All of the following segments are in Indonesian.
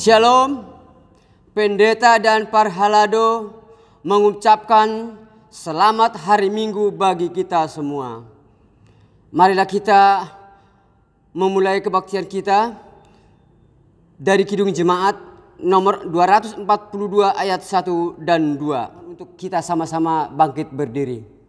Shalom, pendeta dan parhalado mengucapkan selamat hari Minggu bagi kita semua. Marilah kita memulai kebaktian kita dari Kidung Jemaat nomor 242 ayat 1 dan 2. Untuk kita sama-sama bangkit berdiri.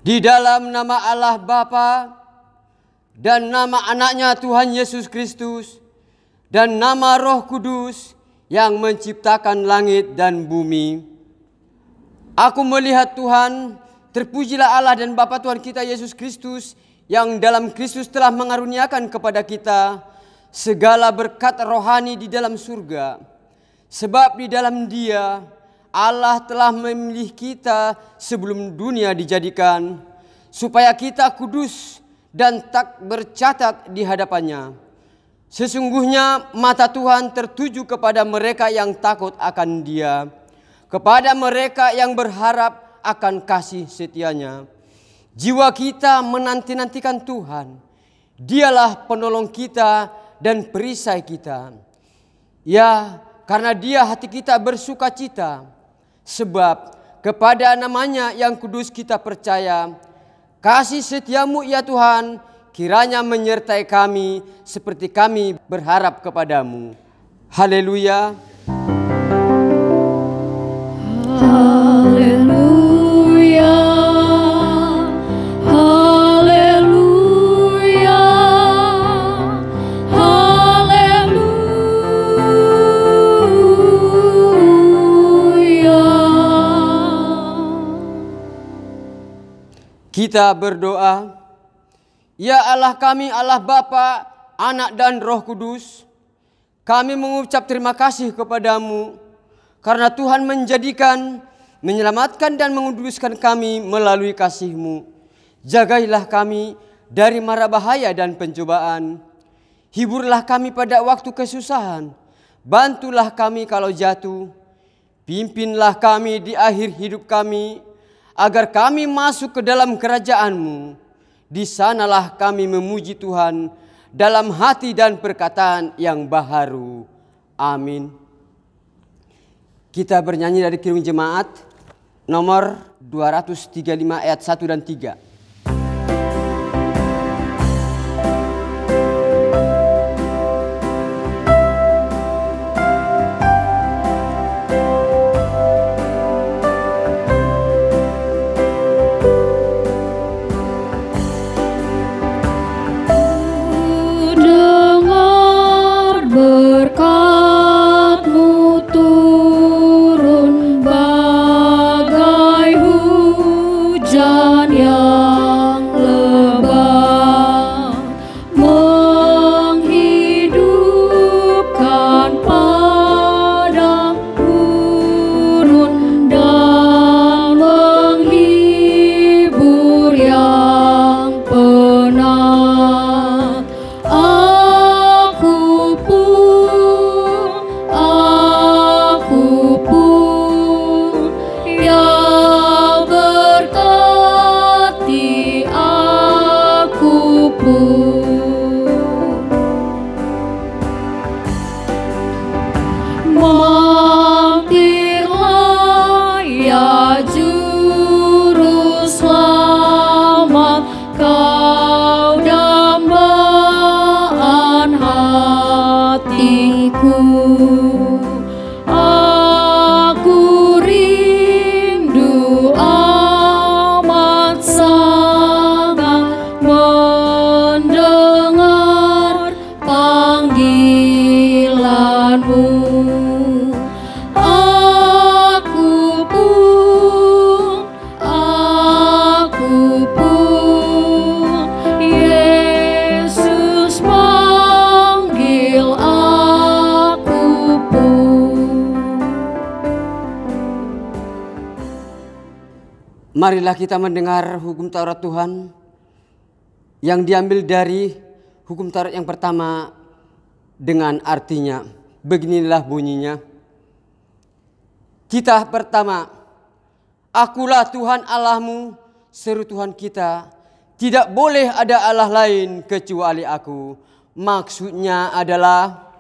Di dalam nama Allah Bapa dan nama anaknya Tuhan Yesus Kristus dan nama Roh Kudus yang menciptakan langit dan bumi. Aku melihat Tuhan, terpujilah Allah dan Bapa Tuhan kita Yesus Kristus yang dalam Kristus telah mengaruniakan kepada kita segala berkat rohani di dalam surga. Sebab di dalam Dia Allah telah memilih kita sebelum dunia dijadikan, supaya kita kudus dan tak bercacat di hadapannya. Sesungguhnya mata Tuhan tertuju kepada mereka yang takut akan Dia, kepada mereka yang berharap akan kasih setianya. Jiwa kita menanti-nantikan Tuhan, Dialah penolong kita dan perisai kita. Ya, karena Dia hati kita bersuka cita. Sebab kepada namanya yang kudus kita percaya. Kasih setiamu ya Tuhan, kiranya menyertai kami seperti kami berharap kepadamu. Haleluya. Haleluya. Haleluya. Haleluya. Kita berdoa. Ya Allah kami, Allah Bapa, Anak dan Roh Kudus, kami mengucap terima kasih kepadamu karena Tuhan menjadikan, menyelamatkan dan menguduskan kami melalui kasih-Mu. Jagailah kami dari mara bahaya dan pencobaan. Hiburlah kami pada waktu kesusahan. Bantulah kami kalau jatuh. Pimpinlah kami di akhir hidup kami, agar kami masuk ke dalam kerajaan-Mu. Di sanalah kami memuji Tuhan dalam hati dan perkataan yang baharu. Amin. Kita bernyanyi dari Kirung Jemaat nomor 235 ayat 1 dan 3. Marilah kita mendengar hukum Taurat Tuhan yang diambil dari hukum Taurat yang pertama dengan artinya. Beginilah bunyinya. Kitab pertama. Akulah Tuhan Allahmu, seru Tuhan kita. Tidak boleh ada Allah lain kecuali aku. Maksudnya adalah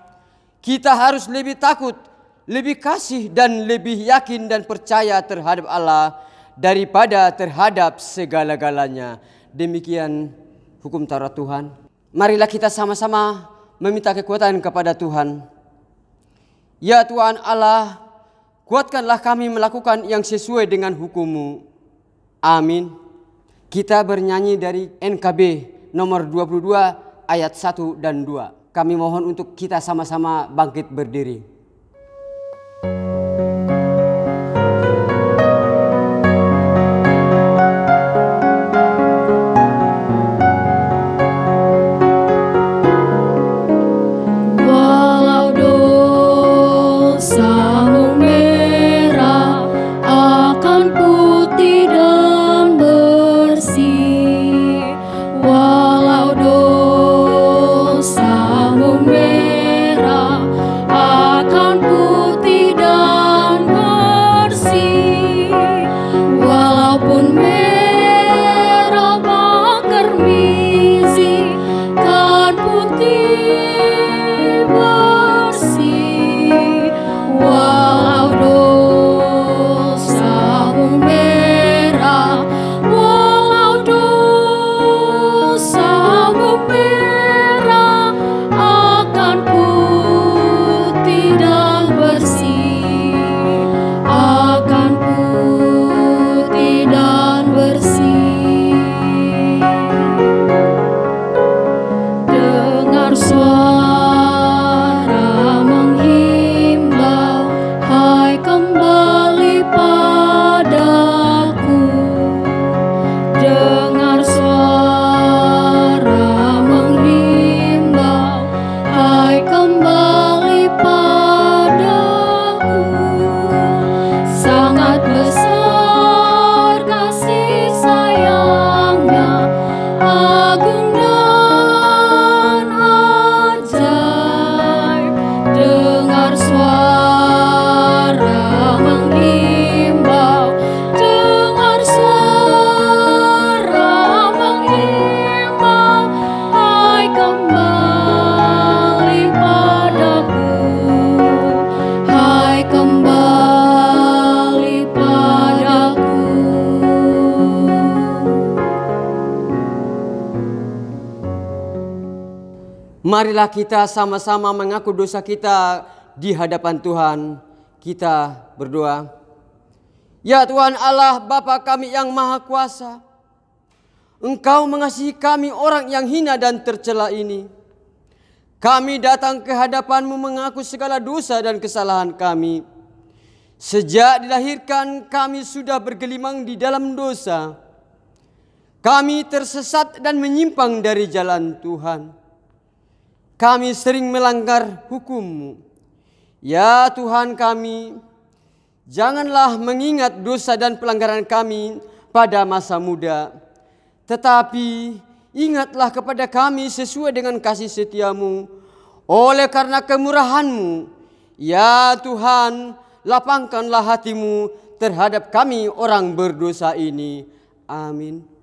kita harus lebih takut, lebih kasih dan lebih yakin dan percaya terhadap Allah daripada terhadap segala-galanya. Demikian hukum Taurat Tuhan. Marilah kita sama-sama meminta kekuatan kepada Tuhan. Ya Tuhan Allah, kuatkanlah kami melakukan yang sesuai dengan hukum-Mu. Amin. Kita bernyanyi dari NKB nomor 22 ayat 1 dan 2. Kami mohon untuk kita sama-sama bangkit berdiri. Walau dosamu merah Marilah kita sama-sama mengaku dosa kita di hadapan Tuhan. Kita berdoa. Ya Tuhan Allah, Bapa kami yang Maha Kuasa, Engkau mengasihi kami orang yang hina dan tercela ini. Kami datang ke hadapan-Mu mengaku segala dosa dan kesalahan kami. Sejak dilahirkan kami sudah bergelimang di dalam dosa. Kami tersesat dan menyimpang dari jalan Tuhan. Kami sering melanggar hukum-Mu. Ya Tuhan kami, janganlah mengingat dosa dan pelanggaran kami pada masa muda. Tetapi ingatlah kepada kami sesuai dengan kasih setia-Mu. Oleh karena kemurahan-Mu, ya Tuhan, lapangkanlah hati-Mu terhadap kami orang berdosa ini. Amin.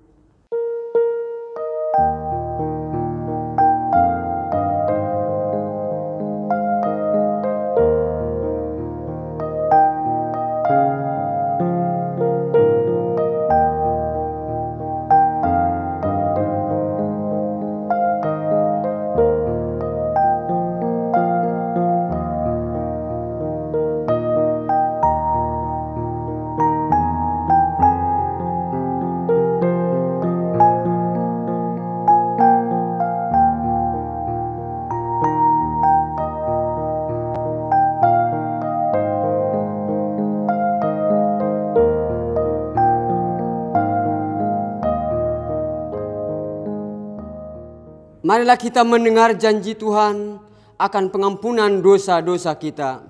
Marilah kita mendengar janji Tuhan akan pengampunan dosa-dosa kita.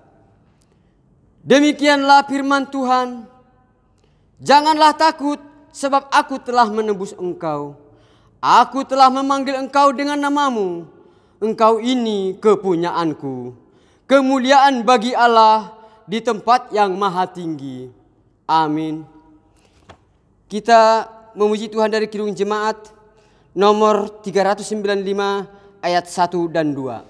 Demikianlah firman Tuhan. Janganlah takut, sebab aku telah menebus engkau. Aku telah memanggil engkau dengan namamu. Engkau ini kepunyaanku. Kemuliaan bagi Allah di tempat yang maha tinggi. Amin. Kita memuji Tuhan dari Kidung Jemaat nomor 395 ayat 1 dan 2.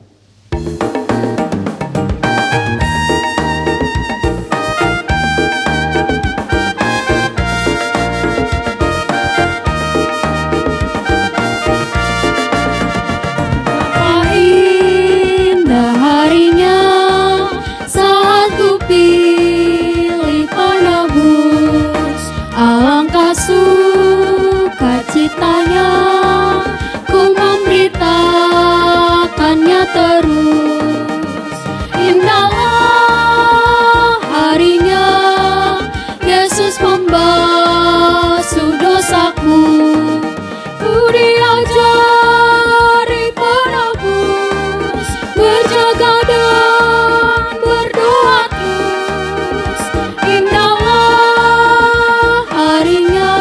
Indah harinya saat ku pilih penebus, alangkah sukacitanya memberitakannya terus. Indahlah harinya Yesus membasuh dosaku. Ku diajari penebus, berjaga dan berdoa terus. Indahlah harinya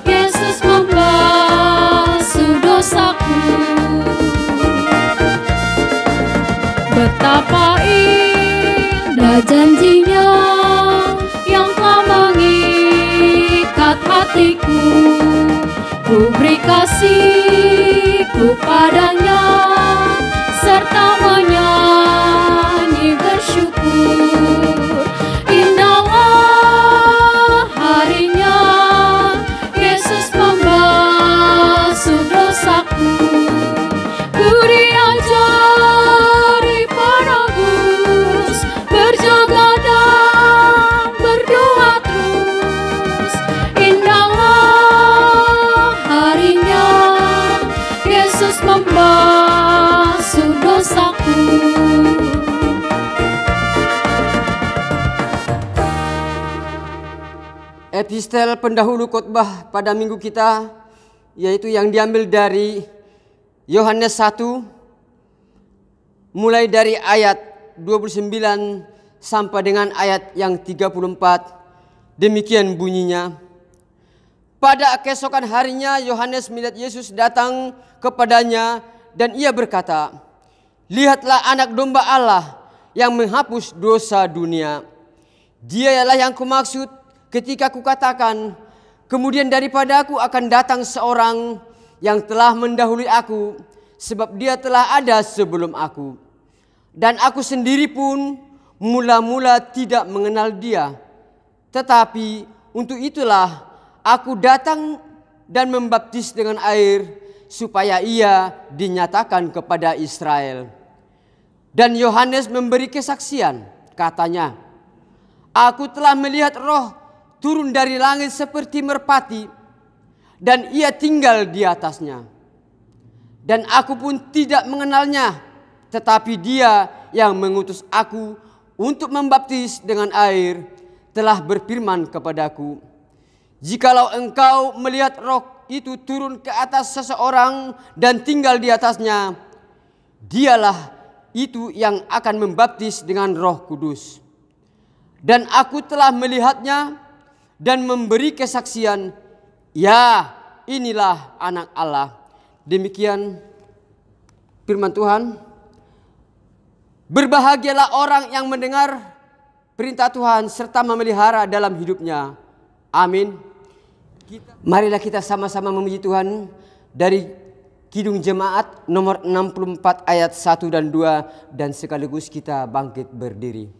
Yesus membasuh dosaku. Betapa indah janjinya yang telah mengikat hatiku. Ku beri kasihku padanya serta menyanyi bersyukur. Indahlah harinya Yesus membasuh dosaku. Ku diajari penebus, berjaga dan berdoa terus. Indahlah harinya Yesus membasuh dosaku. Epistel pendahulu khotbah pada minggu kita, yaitu yang diambil dari Yohanes 1, mulai dari ayat 29 sampai dengan ayat yang 34. Demikian bunyinya. Pada keesokan harinya Yohanes melihat Yesus datang kepadanya dan ia berkata, "Lihatlah anak domba Allah yang menghapus dosa dunia. Dia ialah yang kumaksud ketika kukatakan, kemudian daripada aku akan datang seorang yang telah mendahului aku, sebab dia telah ada sebelum aku. Dan aku sendiri pun mula-mula tidak mengenal dia. Tetapi untuk itulah aku datang dan membaptis dengan air, supaya ia dinyatakan kepada Israel. Dan Yohanes memberi kesaksian, katanya, "Aku telah melihat roh turun dari langit seperti merpati, dan ia tinggal di atasnya. Dan aku pun tidak mengenalnya, tetapi dia yang mengutus aku untuk membaptis dengan air telah berfirman kepadaku, jikalau engkau melihat roh itu turun ke atas seseorang dan tinggal di atasnya, dialah itu yang akan membaptis dengan Roh Kudus. Dan aku telah melihatnya dan memberi kesaksian, ya, inilah Anak Allah." Demikian firman Tuhan. Berbahagialah orang yang mendengar perintah Tuhan serta memelihara dalam hidupnya. Amin. Marilah kita sama-sama memuji Tuhan dari Kidung Jemaat nomor 64 ayat 1 dan 2, dan sekaligus kita bangkit berdiri.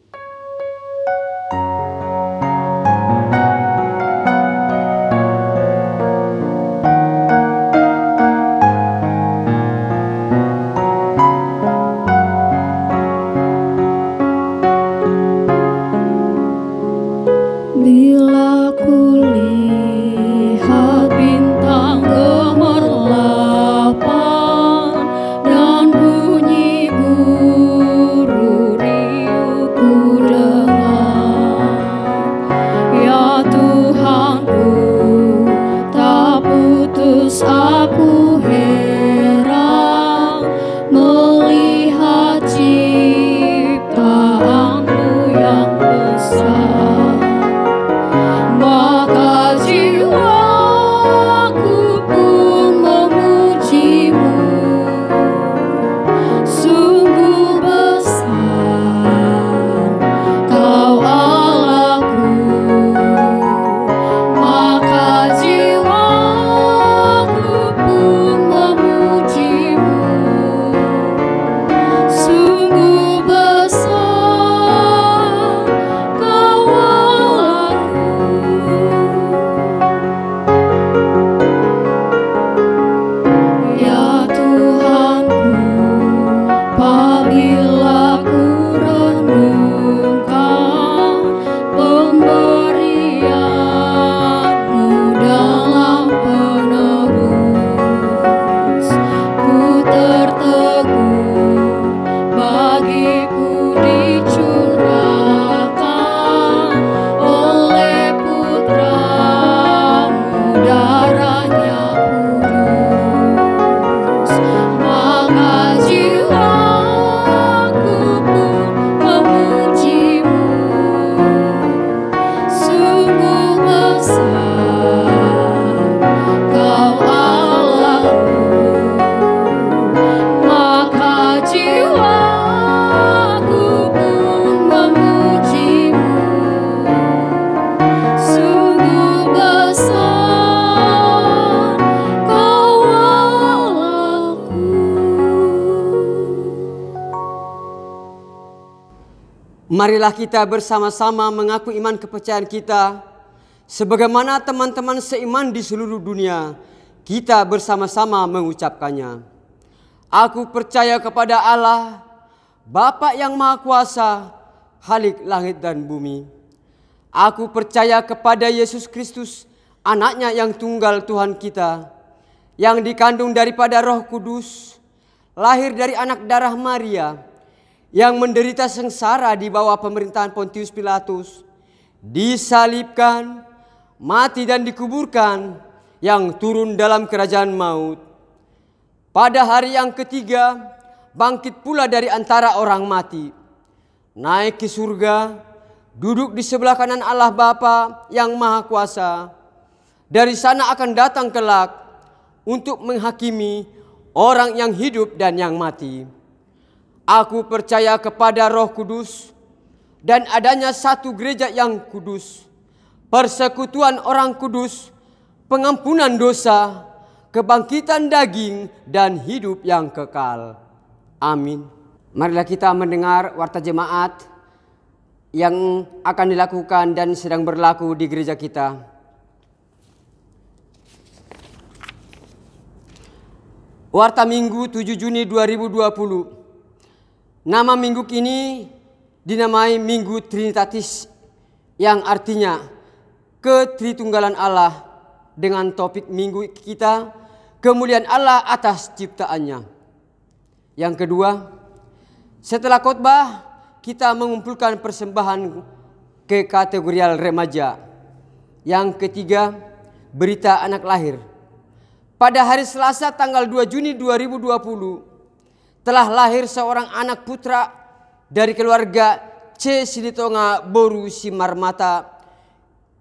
Bila kulihat bintang gemerlapan dan bunyi guru riuh ku dengar, ya Tuhanku, tak putus aku heran melihat ciptaanmu yang besar. Maka jiwaku pun memujimu, sungguh besar Kau Allahku. Maka jiwaku pun memujimu, sungguh besar Kau Allahku. Ya Tuhanku, apabila ku renungkan pemberian-Mu dalam penebus, ku tertegun bagiku dicurahkan oleh Putra-Mu darahnya kudus. Maka jiwaku pun memujimu, sungguh besar Kau Allahku. Maka jiwaku pun memujimu, sungguh besar Kau Allahku. Marilah kita bersama-sama mengaku iman kepercayaan kita, sebagaimana teman-teman seiman di seluruh dunia, kita bersama-sama mengucapkannya. Aku percaya kepada Allah, Bapa yang Maha Kuasa, Khalik langit dan bumi. Aku percaya kepada Yesus Kristus, Anaknya yang tunggal Tuhan kita, yang dikandung daripada Roh Kudus, lahir dari anak darah Maria, yang menderita sengsara di bawah pemerintahan Pontius Pilatus, disalibkan, mati dan dikuburkan, yang turun dalam kerajaan maut. Pada hari yang ketiga, bangkit pula dari antara orang mati, naik ke surga, duduk di sebelah kanan Allah Bapa yang Maha Kuasa. Dari sana akan datang kelak untuk menghakimi orang yang hidup dan yang mati. Aku percaya kepada Roh Kudus dan adanya satu gereja yang kudus, persekutuan orang kudus, pengampunan dosa, kebangkitan daging, dan hidup yang kekal. Amin. Marilah kita mendengar warta jemaat yang akan dilakukan dan sedang berlaku di gereja kita. Warta Minggu 7 Juni 2020. Nama minggu ini dinamai Minggu Trinitatis, yang artinya ketritunggalan Allah, dengan topik minggu kita kemuliaan Allah atas ciptaannya. Yang kedua, setelah khotbah kita mengumpulkan persembahan ke kategorial remaja. Yang ketiga, berita anak lahir. Pada hari Selasa tanggal 2 Juni 2020 telah lahir seorang anak putra dari keluarga C. Silitonga Boru Simarmata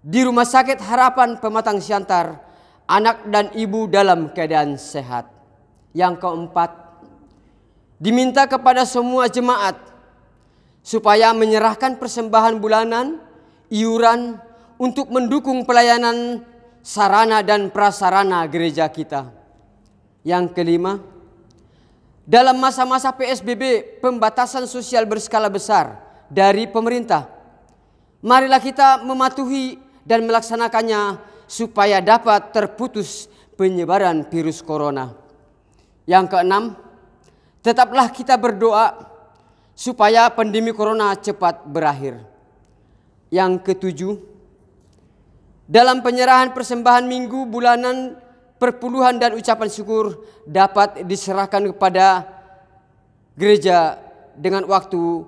di Rumah Sakit Harapan Pematang Siantar. Anak dan ibu dalam keadaan sehat. Yang keempat, diminta kepada semua jemaat supaya menyerahkan persembahan bulanan, iuran untuk mendukung pelayanan sarana dan prasarana gereja kita. Yang kelima, dalam masa-masa PSBB, pembatasan sosial berskala besar dari pemerintah, marilah kita mematuhi dan melaksanakannya supaya dapat terputus penyebaran virus corona. Yang keenam, tetaplah kita berdoa supaya pandemi corona cepat berakhir. Yang ketujuh, dalam penyerahan persembahan minggu, bulanan, perpuluhan dan ucapan syukur dapat diserahkan kepada gereja dengan waktu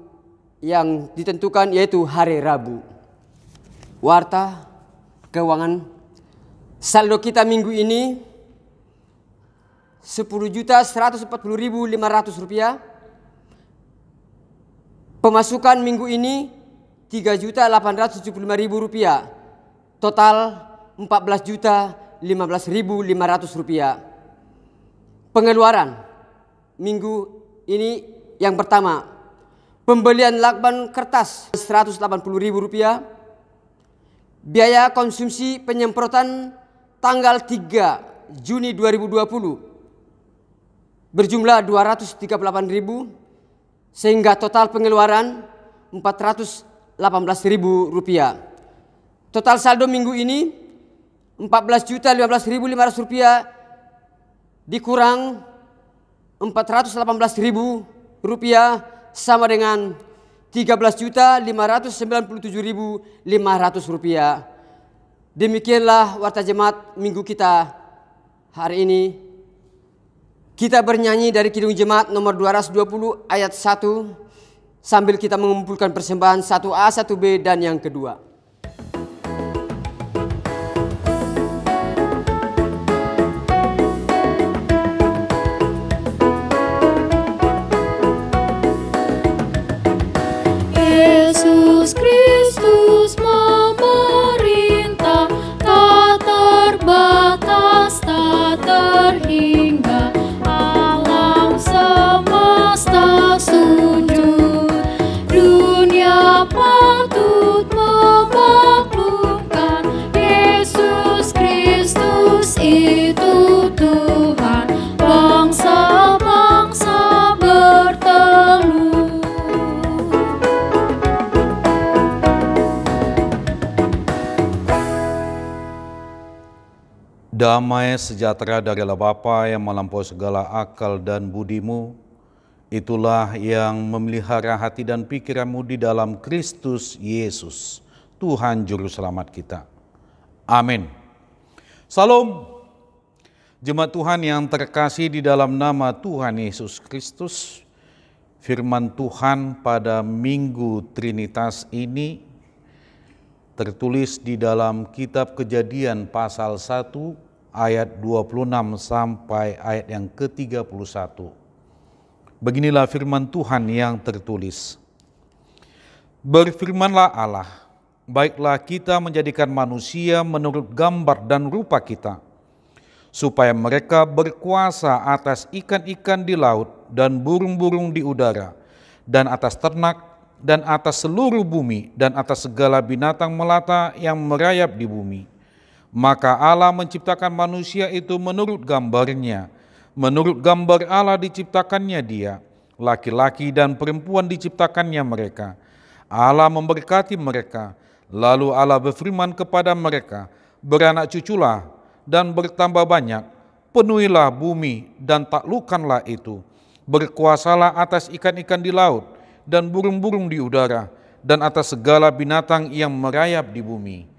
yang ditentukan, yaitu hari Rabu. Warta keuangan saldo kita minggu ini Rp10.140.500. Pemasukan minggu ini Rp3.875.000. Total Rp14.015.500. Pengeluaran minggu ini yang pertama, pembelian lakban kertas Rp180.000. Biaya konsumsi penyemprotan tanggal 3 Juni 2020 berjumlah Rp238.000, sehingga total pengeluaran Rp418.000. Total saldo minggu ini Rp14.015.500 dikurang Rp418.000 sama dengan Rp13.597.500. Demikianlah warta jemaat minggu kita hari ini. Kita bernyanyi dari Kidung Jemaat nomor 220 ayat 1 sambil kita mengumpulkan persembahan 1A, 1B dan yang kedua. Yesus Kristus memerintah, tak terbatas, tak terhingga. Alam semesta sujud, dunia patut memaklumkan. Yesus Kristus itu Tuhan, bangsa-bangsa bertelut. Damai sejahtera dari Allah Bapa yang melampaui segala akal dan budimu, itulah yang memelihara hati dan pikiranmu di dalam Kristus Yesus, Tuhan Juru Selamat kita. Amin. Salam, jemaat Tuhan yang terkasih di dalam nama Tuhan Yesus Kristus. Firman Tuhan pada Minggu Trinitas ini tertulis di dalam kitab Kejadian pasal 1 ayat 26 sampai ayat yang ke-31. Beginilah firman Tuhan yang tertulis. Berfirmanlah Allah, baiklah kita menjadikan manusia menurut gambar dan rupa kita, supaya mereka berkuasa atas ikan-ikan di laut dan burung-burung di udara, dan atas ternak, dan atas seluruh bumi, dan atas segala binatang melata yang merayap di bumi. Maka Allah menciptakan manusia itu menurut gambarnya. Menurut gambar Allah diciptakannya dia, laki-laki dan perempuan diciptakannya mereka. Allah memberkati mereka, lalu Allah berfirman kepada mereka, beranak cuculah dan bertambah banyak, penuhilah bumi dan taklukkanlah itu. Berkuasalah atas ikan-ikan di laut dan burung-burung di udara dan atas segala binatang yang merayap di bumi.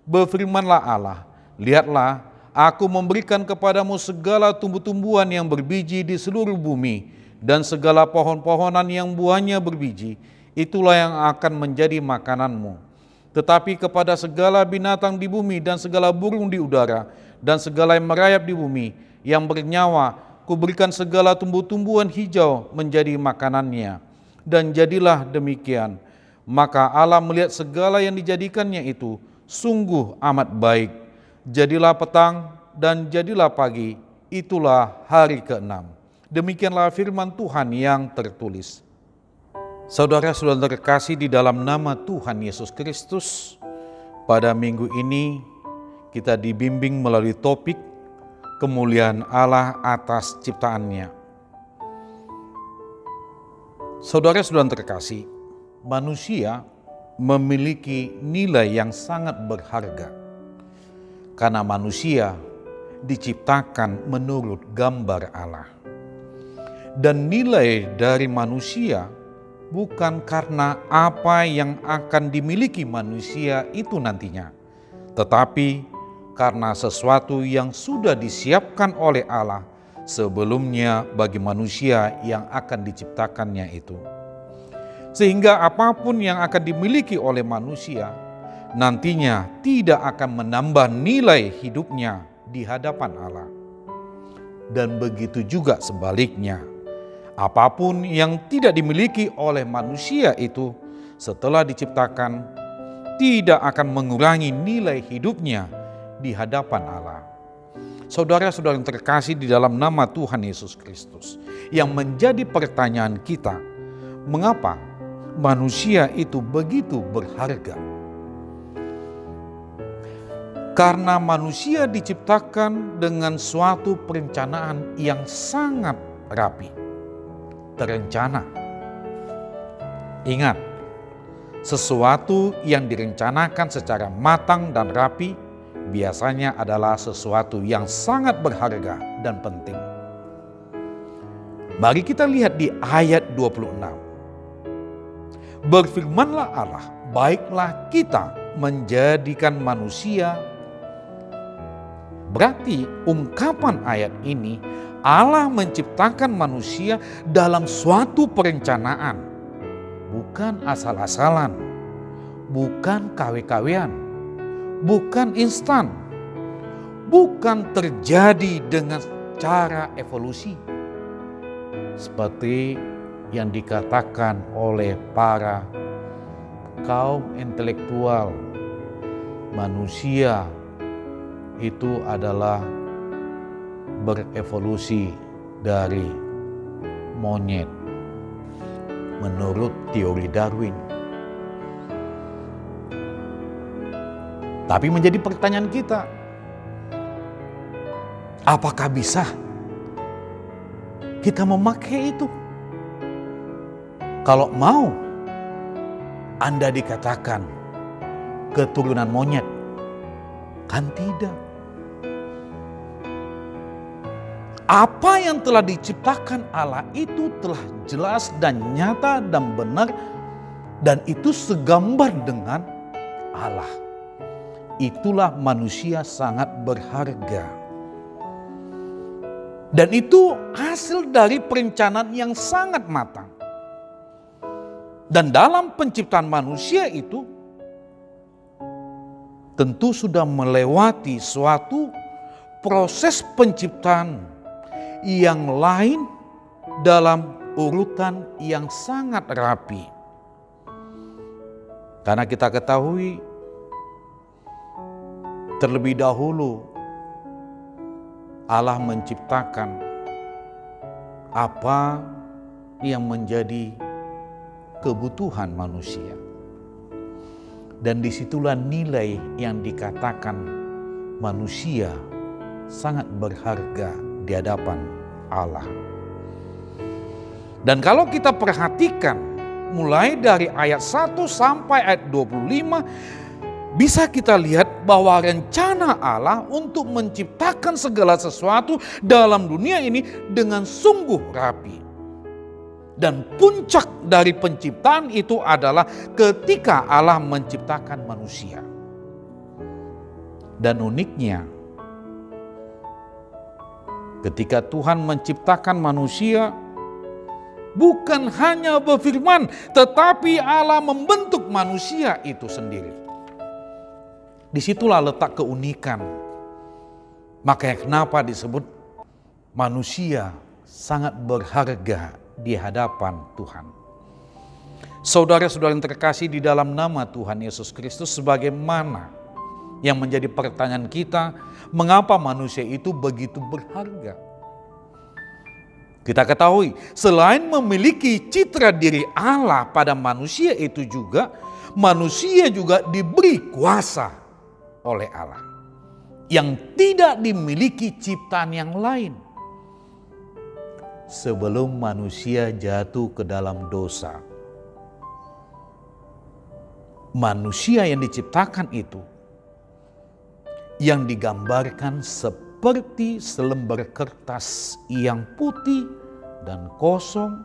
Berfirmanlah Allah, lihatlah, aku memberikan kepadamu segala tumbuh-tumbuhan yang berbiji di seluruh bumi dan segala pohon-pohonan yang buahnya berbiji, itulah yang akan menjadi makananmu. Tetapi kepada segala binatang di bumi dan segala burung di udara dan segala yang merayap di bumi yang bernyawa, kuberikan segala tumbuh-tumbuhan hijau menjadi makanannya. Dan jadilah demikian. Maka Allah melihat segala yang dijadikannya itu sungguh amat baik. Jadilah petang dan jadilah pagi, itulah hari ke-6. Demikianlah firman Tuhan yang tertulis. Saudara-saudara terkasih di dalam nama Tuhan Yesus Kristus, pada minggu ini kita dibimbing melalui topik kemuliaan Allah atas ciptaannya. Saudara-saudara terkasih, manusia memiliki nilai yang sangat berharga karena manusia diciptakan menurut gambar Allah. Dan nilai dari manusia bukan karena apa yang akan dimiliki manusia itu nantinya, tetapi karena sesuatu yang sudah disiapkan oleh Allah sebelumnya bagi manusia yang akan diciptakannya itu. Sehingga apapun yang akan dimiliki oleh manusia nantinya tidak akan menambah nilai hidupnya di hadapan Allah. Dan begitu juga sebaliknya, apapun yang tidak dimiliki oleh manusia itu setelah diciptakan tidak akan mengurangi nilai hidupnya di hadapan Allah. Saudara-saudara yang terkasih di dalam nama Tuhan Yesus Kristus, yang menjadi pertanyaan kita, mengapa manusia itu begitu berharga? Karena manusia diciptakan dengan suatu perencanaan yang sangat rapi, terencana. Ingat, sesuatu yang direncanakan secara matang dan rapi biasanya adalah sesuatu yang sangat berharga dan penting. Mari kita lihat di ayat 26. Berfirmanlah Allah, baiklah kita menjadikan manusia. Berarti ungkapan ayat ini, Allah menciptakan manusia dalam suatu perencanaan. Bukan asal-asalan, bukan kawe-kawean, bukan instan, bukan terjadi dengan cara evolusi. Seperti yang dikatakan oleh para kaum intelektual, manusia itu adalah berevolusi dari monyet menurut teori Darwin. Tapi menjadi pertanyaan kita, apakah bisa kita memakai itu? Kalau mau Anda dikatakan keturunan monyet, kan tidak. Apa yang telah diciptakan Allah itu telah jelas dan nyata dan benar, dan itu segambar dengan Allah. Itulah manusia sangat berharga. Dan itu hasil dari perencanaan yang sangat matang. Dan dalam penciptaan manusia itu tentu sudah melewati suatu proses penciptaan yang lain dalam urutan yang sangat rapi. Karena kita ketahui terlebih dahulu Allah menciptakan apa yang menjadi kebutuhan manusia. Dan disitulah nilai yang dikatakan manusia sangat berharga di hadapan Allah. Dan kalau kita perhatikan mulai dari ayat 1 sampai ayat 25, bisa kita lihat bahwa rencana rencana Allah untuk menciptakan segala sesuatu dalam dunia ini dengan sungguh rapi. Dan puncak dari penciptaan itu adalah ketika Allah menciptakan manusia. Dan uniknya, ketika Tuhan menciptakan manusia, bukan hanya berfirman, tetapi Allah membentuk manusia itu sendiri. Disitulah letak keunikan. Makanya kenapa disebut manusia sangat berharga di hadapan Tuhan. Saudara-saudara yang terkasih di dalam nama Tuhan Yesus Kristus, sebagaimana yang menjadi pertanyaan kita, mengapa manusia itu begitu berharga? Kita ketahui, selain memiliki citra diri Allah pada manusia itu juga, manusia juga diberi kuasa oleh Allah yang tidak dimiliki ciptaan yang lain. Sebelum manusia jatuh ke dalam dosa, manusia yang diciptakan itu yang digambarkan seperti selembar kertas yang putih dan kosong,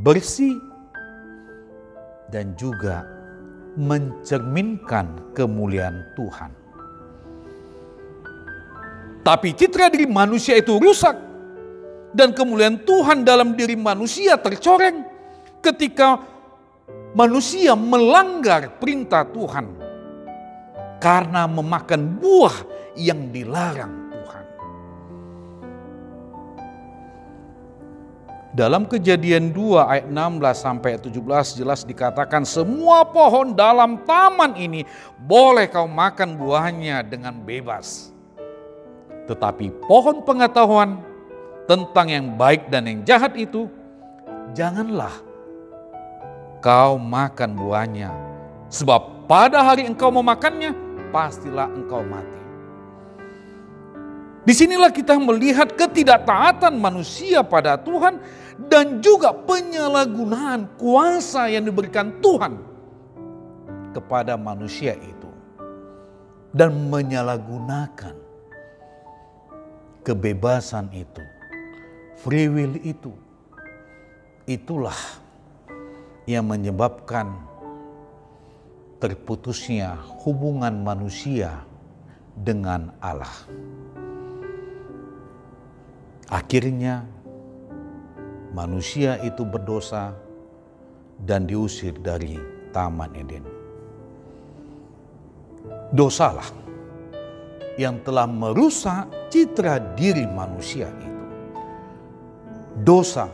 bersih, dan juga mencerminkan kemuliaan Tuhan. Tapi citra diri manusia itu rusak dan kemuliaan Tuhan dalam diri manusia tercoreng ketika manusia melanggar perintah Tuhan karena memakan buah yang dilarang Tuhan. Dalam Kejadian 2 ayat 16 sampai 17 jelas dikatakan, semua pohon dalam taman ini boleh kau makan buahnya dengan bebas. Tetapi pohon pengetahuan tentang yang baik dan yang jahat itu, janganlah kau makan buahnya. Sebab pada hari engkau memakannya, pastilah engkau mati. Disinilah kita melihat ketidaktaatan manusia pada Tuhan dan juga penyalahgunaan kuasa yang diberikan Tuhan kepada manusia itu. Dan menyalahgunakan kebebasan itu, free will itu. Itulah yang menyebabkan terputusnya hubungan manusia dengan Allah. Akhirnya manusia itu berdosa dan diusir dari Taman Eden. Dosalah yang telah merusak citra diri manusia itu. Dosa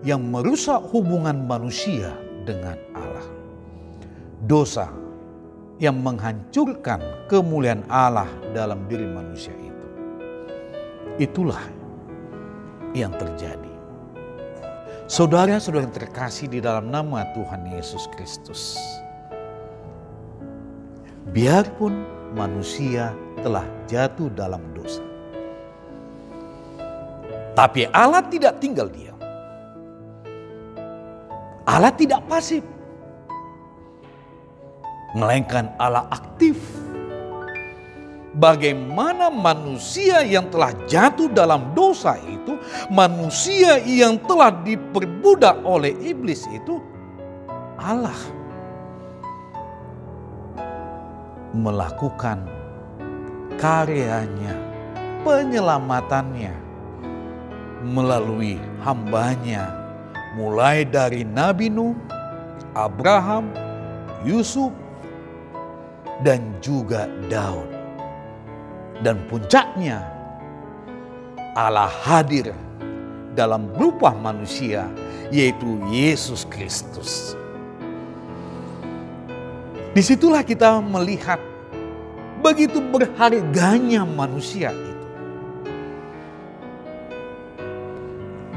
yang merusak hubungan manusia dengan Allah. Dosa yang menghancurkan kemuliaan Allah dalam diri manusia itu. Itulah yang terjadi. Saudara-saudara yang terkasih di dalam nama Tuhan Yesus Kristus, biarpun manusia telah jatuh dalam dosa, tapi Allah tidak tinggal diam. Allah tidak pasif, melainkan Allah aktif. Bagaimana manusia yang telah jatuh dalam dosa itu, manusia yang telah diperbudak oleh iblis itu, Allah melakukan karyanya, penyelamatannya melalui hambanya, mulai dari Nabi Nuh, Abraham, Yusuf, dan juga Daud. Dan puncaknya Allah hadir dalam rupa manusia, yaitu Yesus Kristus. Disitulah kita melihat begitu berharganya manusia itu.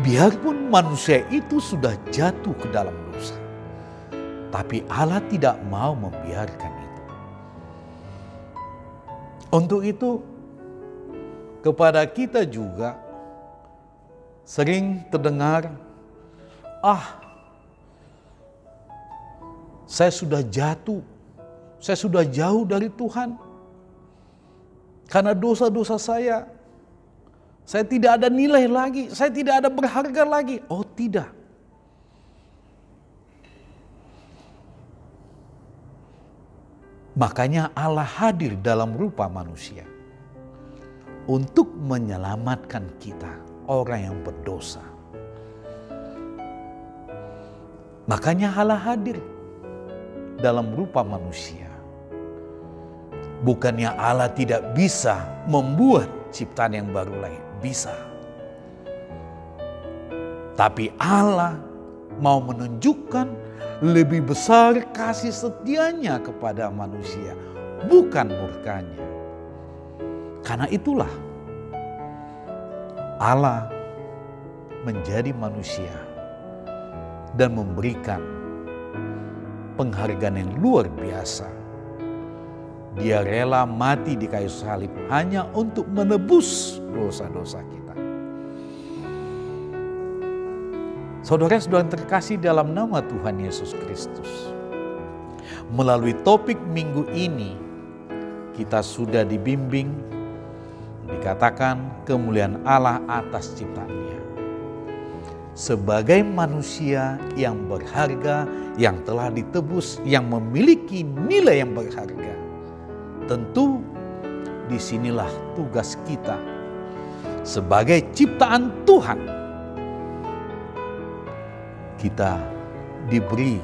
Biarpun manusia itu sudah jatuh ke dalam dosa, tapi Allah tidak mau membiarkan itu. Untuk itu, kepada kita juga sering terdengar, saya sudah jatuh, saya sudah jauh dari Tuhan. Karena dosa-dosa saya tidak ada nilai lagi, saya tidak ada berharga lagi. Oh tidak. Makanya Allah hadir dalam rupa manusia untuk menyelamatkan kita, orang yang berdosa. Makanya Allah hadir dalam rupa manusia. Bukannya Allah tidak bisa membuat ciptaan yang baru lagi, bisa. Tapi Allah mau menunjukkan lebih besar kasih setianya kepada manusia, bukan murkanya. Karena itulah Allah menjadi manusia dan memberikan penghargaan yang luar biasa. Dia rela mati di kayu salib hanya untuk menebus dosa-dosa kita. Saudara-saudara terkasih dalam nama Tuhan Yesus Kristus. Melalui topik minggu ini, kita sudah dibimbing, dikatakan kemuliaan Allah atas ciptaannya. Sebagai manusia yang berharga, yang telah ditebus, yang memiliki nilai yang berharga. Tentu disinilah tugas kita sebagai ciptaan Tuhan. Kita diberi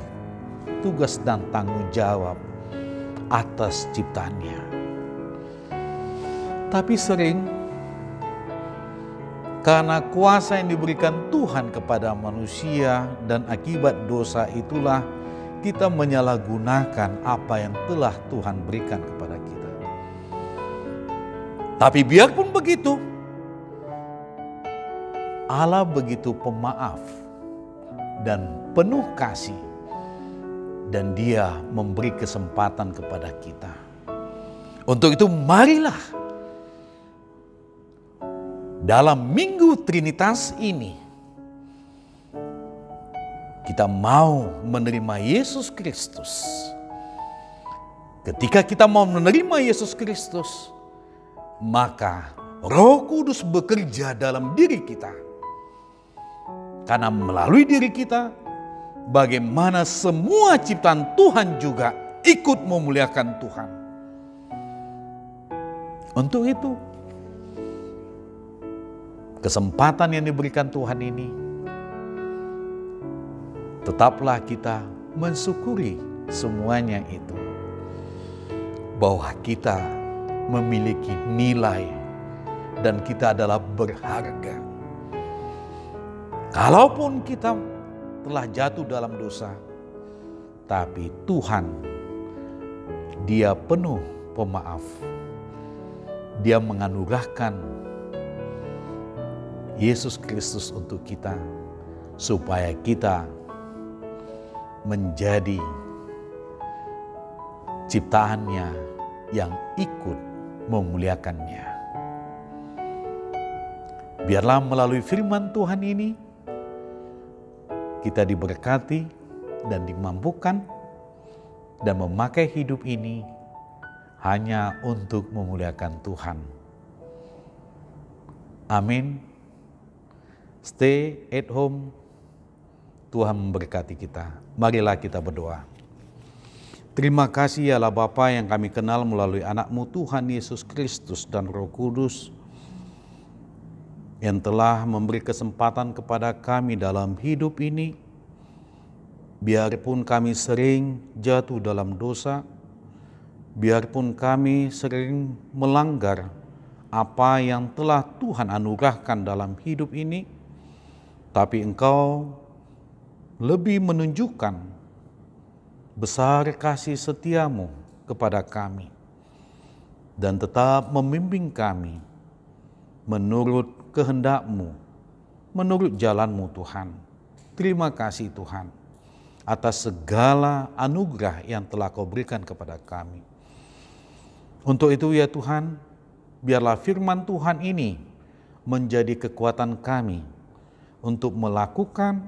tugas dan tanggung jawab atas ciptaannya. Tapi sering karena kuasa yang diberikan Tuhan kepada manusia dan akibat dosa itulah kita menyalahgunakan apa yang telah Tuhan berikan kepada kita. Tapi biarpun begitu, Allah begitu pemaaf dan penuh kasih, dan Dia memberi kesempatan kepada kita. Untuk itu marilah dalam Minggu Trinitas ini kita mau menerima Yesus Kristus. Ketika kita mau menerima Yesus Kristus, maka Roh Kudus bekerja dalam diri kita. Karena melalui diri kita, bagaimana semua ciptaan Tuhan juga ikut memuliakan Tuhan. Untuk itu, kesempatan yang diberikan Tuhan ini, tetaplah kita mensyukuri semuanya itu. Bahwa kita memiliki nilai dan kita adalah berharga. Kalaupun kita telah jatuh dalam dosa, tapi Tuhan, Dia penuh pemaaf. Dia menganugerahkan Yesus Kristus untuk kita, supaya kita menjadi ciptaannya yang ikut memuliakannya. Biarlah melalui firman Tuhan ini, kita diberkati dan dimampukan dan memakai hidup ini hanya untuk memuliakan Tuhan. Amin. Stay at home. Tuhan memberkati kita. Marilah kita berdoa. Terima kasih ya Allah Bapa yang kami kenal melalui anak-Mu Tuhan Yesus Kristus dan Roh Kudus, yang telah memberi kesempatan kepada kami dalam hidup ini. Biarpun kami sering jatuh dalam dosa, biarpun kami sering melanggar apa yang telah Tuhan anugerahkan dalam hidup ini, tapi Engkau lebih menunjukkan besar kasih setia-Mu kepada kami dan tetap membimbing kami menurut kehendak-Mu, menurut jalan-Mu Tuhan. Terima kasih Tuhan atas segala anugerah yang telah Kau berikan kepada kami. Untuk itu ya Tuhan, biarlah firman Tuhan ini menjadi kekuatan kami untuk melakukan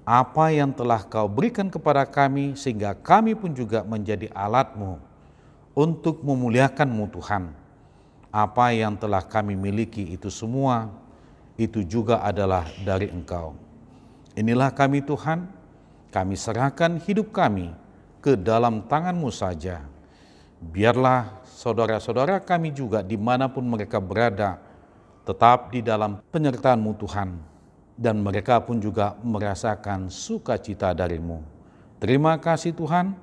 apa yang telah Kau berikan kepada kami, sehingga kami pun juga menjadi alat-Mu untuk memuliakan-Mu Tuhan. apa yang telah kami miliki itu semua, itu juga adalah dari Engkau. Inilah kami Tuhan, kami serahkan hidup kami ke dalam tangan-Mu saja. Biarlah saudara-saudara kami juga dimanapun mereka berada, tetap di dalam penyertaan-Mu Tuhan, dan mereka pun juga merasakan sukacita dari-Mu. Terima kasih Tuhan,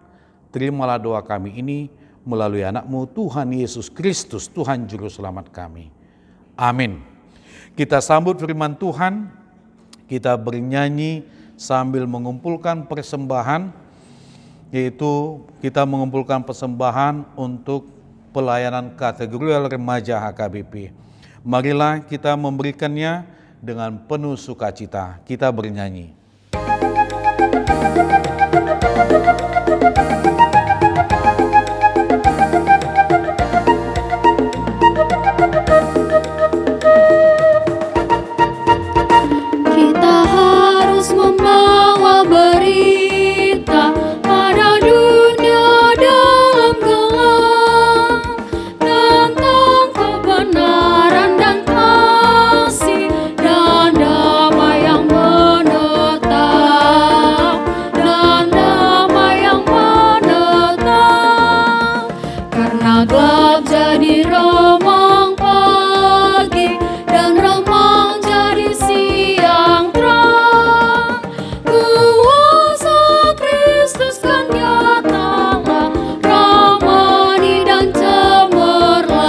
terimalah doa kami ini melalui anak-Mu Tuhan Yesus Kristus, Tuhan Juru Selamat kami. Amin. Kita sambut firman Tuhan, kita bernyanyi sambil mengumpulkan persembahan, yaitu kita mengumpulkan persembahan untuk pelayanan kategorial remaja HKBP. Marilah kita memberikannya dengan penuh sukacita. Kita bernyanyi. Kita harus membawa berita pada dunia dalam gelap tentang kebenaran dan kasih dan damai yang menetap, dan damai yang menetap. Karena gelap jadi remang pagi dan remang jadi siang terang, kuasa Kristus kan nyatalah, ramani dan cemerlang.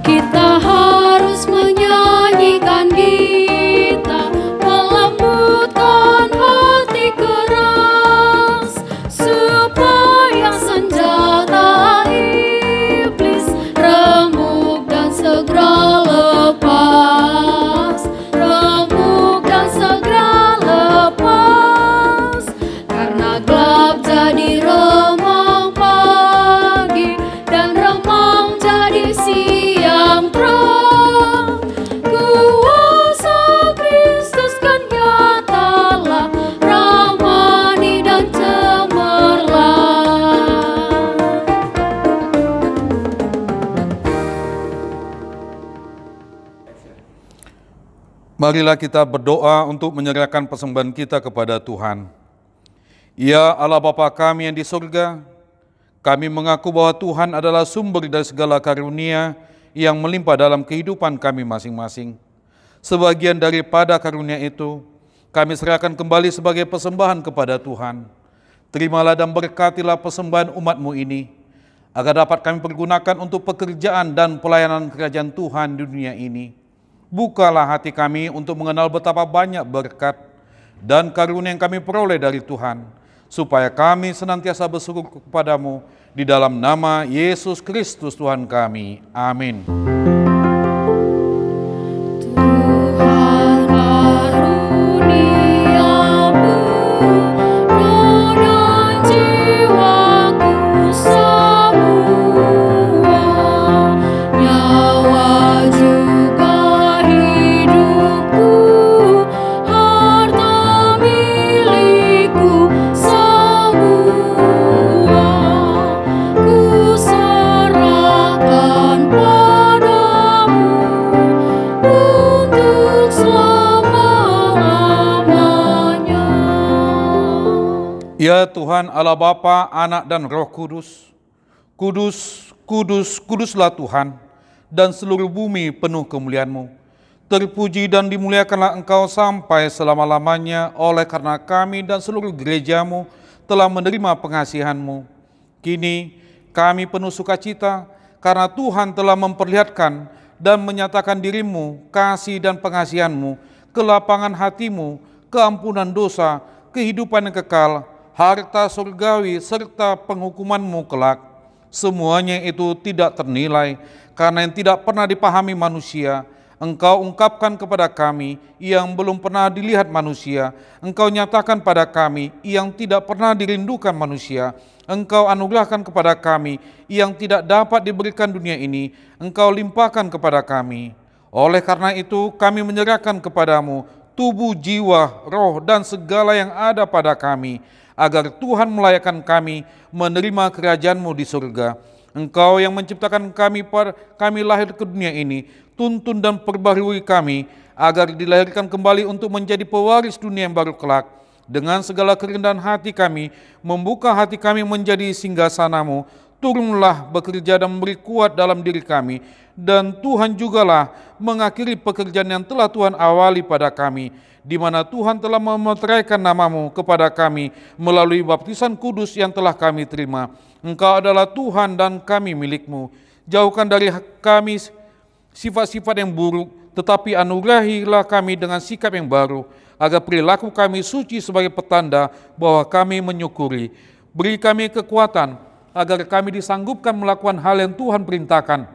Kita harus menyanyikan gita, melembutkan hati keras, supaya senjata iblis remuk dan segera lepas, remuk dan segera lepas. Karena gelap jadi remang pagi dan remang jadi siang terang, kuasa Kristus kan nyatalah, ramani dan cemerlang. Marilah kita berdoa untuk menyerahkan persembahan kita kepada Tuhan. Ya Allah Bapa kami yang di surga, kami mengaku bahwa Tuhan adalah sumber dari segala karunia yang melimpah dalam kehidupan kami masing-masing. Sebagian daripada karunia itu, kami serahkan kembali sebagai persembahan kepada Tuhan. Terimalah dan berkatilah persembahan umat-Mu ini, agar dapat kami pergunakan untuk pekerjaan dan pelayanan kerajaan Tuhan di dunia ini. Bukalah hati kami untuk mengenal betapa banyak berkat dan karunia yang kami peroleh dari Tuhan, supaya kami senantiasa bersyukur kepadamu di dalam nama Yesus Kristus Tuhan kami. Amin. Tuhan karuniamu, roh dan jiwaku semua, nyawa juga hidupku, harta milikku semua, ku serahkan padamu untuk selama-lamanya. Ya Tuhan Allah Bapa, Anak dan Roh Kudus, kudus, kudus, kuduslah Tuhan, dan seluruh bumi penuh kemuliaan-Mu. Terpuji dan dimuliakanlah Engkau sampai selama-lamanya, oleh karena kami dan seluruh gereja-Mu telah menerima pengasihan-Mu. Kini kami penuh sukacita karena Tuhan telah memperlihatkan dan menyatakan diri-Mu, kasih dan pengasihan-Mu, kelapangan hati-Mu, keampunan dosa, kehidupan yang kekal, harta surgawi, serta penghukuman-Mu kelak. Semuanya itu tidak ternilai, karena yang tidak pernah dipahami manusia, Engkau ungkapkan kepada kami yang belum pernah dilihat manusia. Engkau nyatakan pada kami yang tidak pernah dirindukan manusia. Engkau anugerahkan kepada kami yang tidak dapat diberikan dunia ini. Engkau limpahkan kepada kami. Oleh karena itu kami menyerahkan kepadamu tubuh, jiwa, roh, dan segala yang ada pada kami, agar Tuhan melayakkan kami menerima kerajaan-Mu di surga. Engkau yang menciptakan kami lahir ke dunia ini, tuntun dan perbaharui kami, agar dilahirkan kembali untuk menjadi pewaris dunia yang baru kelak. Dengan segala kerendahan hati kami, membuka hati kami menjadi singgasana-Mu, turunlah bekerja dan memberi kuat dalam diri kami, dan Tuhan jugalah mengakhiri pekerjaan yang telah Tuhan awali pada kami, di mana Tuhan telah memeteraikan nama-Mu kepada kami melalui baptisan kudus yang telah kami terima. Engkau adalah Tuhan dan kami milik-Mu. Jauhkan dari kami sifat-sifat yang buruk, tetapi anugerahilah kami dengan sikap yang baru, agar perilaku kami suci sebagai petanda bahwa kami menyukuri. Beri kami kekuatan, agar kami disanggupkan melakukan hal yang Tuhan perintahkan.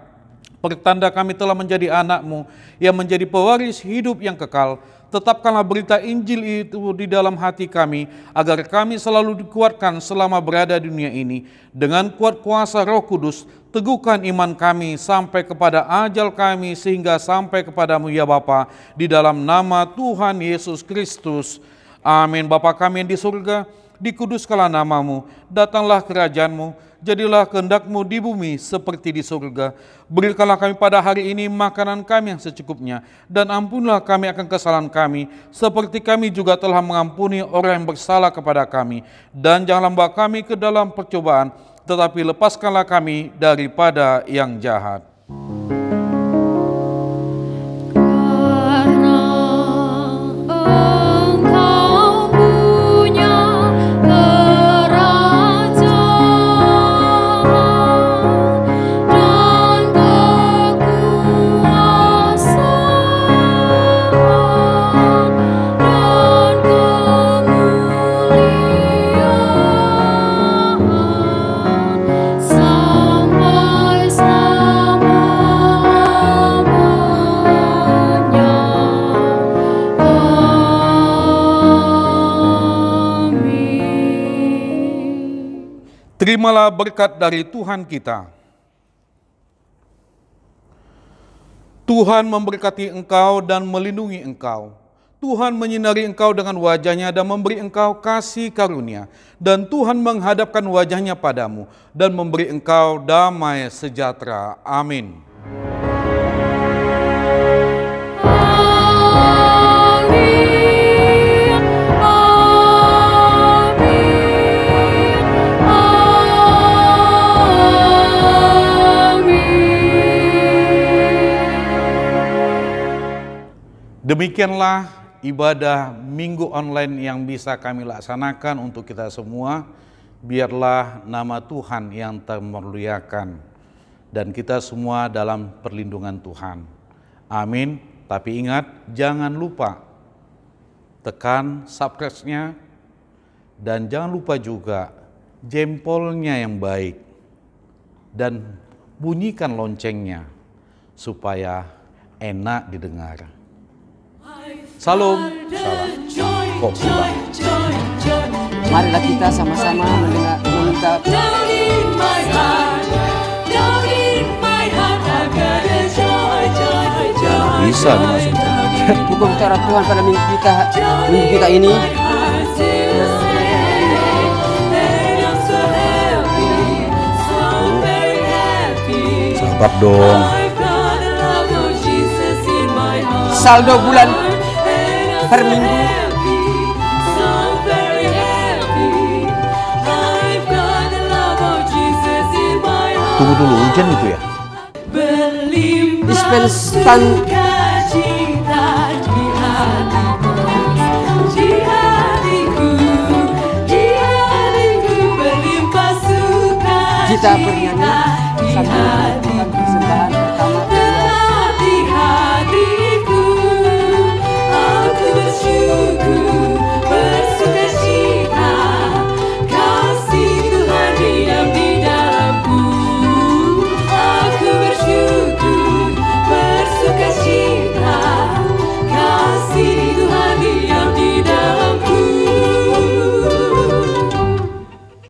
Pertanda kami telah menjadi anak-Mu yang menjadi pewaris hidup yang kekal. Tetapkanlah berita Injil itu di dalam hati kami, agar kami selalu dikuatkan selama berada di dunia ini. Dengan kuat kuasa Roh Kudus, teguhkan iman kami sampai kepada ajal kami, sehingga sampai kepadamu ya Bapa, di dalam nama Tuhan Yesus Kristus. Amin. Bapa kami yang di surga, dikuduskanlah nama-Mu, datanglah kerajaan-Mu, jadilah kehendak-Mu di bumi seperti di surga. Berikanlah kami pada hari ini makanan kami yang secukupnya, dan ampunilah kami akan kesalahan kami, seperti kami juga telah mengampuni orang yang bersalah kepada kami. Dan janganlah membawa kami ke dalam percobaan, tetapi lepaskanlah kami daripada yang jahat. Terimalah berkat dari Tuhan kita. Tuhan memberkati engkau dan melindungi engkau. Tuhan menyinari engkau dengan wajah-Nya dan memberi engkau kasih karunia. Dan Tuhan menghadapkan wajah-Nya padamu dan memberi engkau damai sejahtera. Amin. Demikianlah ibadah minggu online yang bisa kami laksanakan untuk kita semua. Biarlah nama Tuhan yang termuliakan dan kita semua dalam perlindungan Tuhan. Amin. Tapi ingat, jangan lupa tekan subscribe-nya dan jangan lupa juga jempolnya yang baik dan bunyikan loncengnya supaya enak didengar. Salam, salam, Koptiba. Marilah kita sama-sama meminta. Bisa dimasukin. Hukum cara Tuhan pada minggu kita ini. Sabar dong. Saldo bulan per minggu. Tunggu dulu, hujan itu ya? Dispenstan kita bernyanyi sambil persembahan.